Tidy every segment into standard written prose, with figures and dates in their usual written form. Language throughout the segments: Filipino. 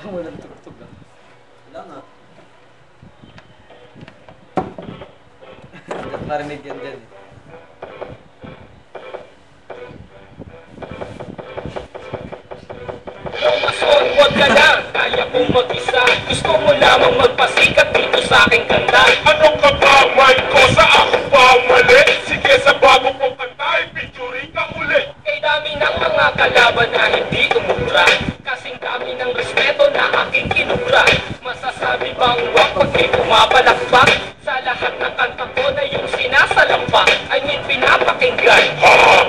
Walang tugtog ah. Wala nga. Dapat marinig yan dyan eh. Lumason, huwag ka lang, kaya kong mag-isa. Gusto mo lamang magpasikat dito sa aking kanta. Anong kapaman ko sa ako pa mali? Sige sa bago kong kanta, i-featuring ka ulit. Kay dami ng mga kalaban na hindi umubra, kasing dami ng respeto na aking kinubra. Masasabi bang wag pag may pumapalakpak? Sa lahat ng kanta ko na yung sinasalampak, I mean pinapakinggan.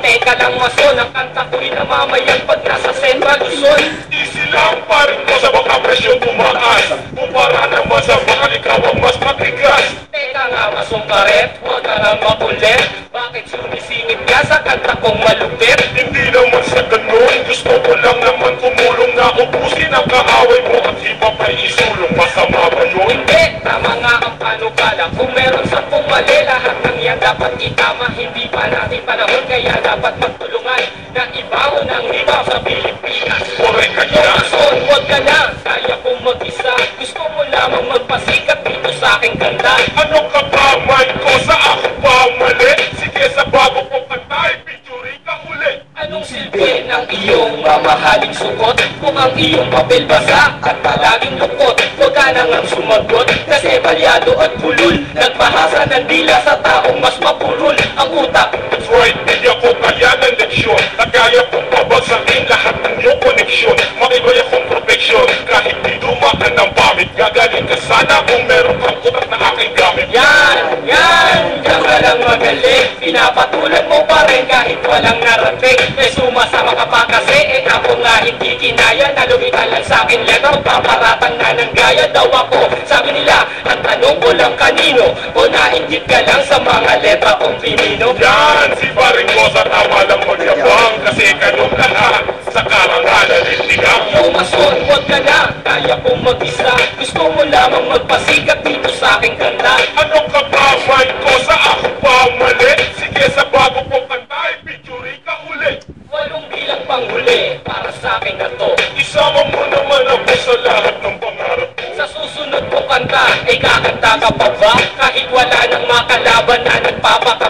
Teka lang mason, ang kanta ko'y namamayag pag nasa Central Luzon. Easy lang pa rin ko sa baka presyon tumaas. Kumpara naman sa baka ikaw ang mas matigas. Teka nga masong karet, huwag ka lang makulit. Bakit sumisingit ka sa kanta kong malupit? Hindi naman sa ganun, gusto ko lang naman tumulong na ubusin ang kaaway mo at iba pa isulong. Masama ba yun? Hindi, tama nga ang panukala. Kung meron sa mali, lahat ng yan dapat itama. Hindi pa natin panahon, kaya dapat magtulungan na ibangon ang hip-hop sa Pilipinas. Correct ka yan. Lumason, huwag ka lang, kaya kong mag-isa. Gusto mo lamang magpasikat dito sa aking kanta. Anong kapaman ko sa ako pa mali? Sige sa bago kong kanta, i-featuring ka ulit. Anong silbi ng iyong mamahaling suot? Kung ang iyong papel basa at palaging lukot, huwag ka nang sumagot, kasi balyado at bulol. Nagpahasa ng dila sa taong mas mapurol ang utak. That's right, hindi ako kaya ng leksyon. Nagaya kong pabagsakin lahat ng iyong koneksyon. Makibay akong perfeksyon, kahit di dumaan ng pamit. Gagaling ka sana kung meron kang utak na aking gamit. Yan, diyan ka lang magaling. Pinapatulan mo pa rin kahit walang narating. May sumasama ka pa kasi, ako nga hindi kinaya. Nalumitan lang sa'kin letra, magpaparatang na ng gaya daw ako. Sabi nila, ang tanong ko lang kanino, o nainggit ka lang sa mga letra kong pinino. Yan, si Paring Rosa tama lang magyabang. Kasi ganun ka na, sa karangalan nitigang. Lumason, huwag ka na, kaya kong mag-isa. Gusto mo lamang magpasikat dito sa aking kanta. Anong kapaman ko sa ako pa mali? Sige sa bago kong kanta, i-featuring ka ulit. Walong bilang panghuli para sa akin na to. Isama mo naman ako sa lahat ng pangarap ko. Sa susunod ko kanta, ay kakanta ka pa ba? Kahit wala nang makalaban na nagpapakita.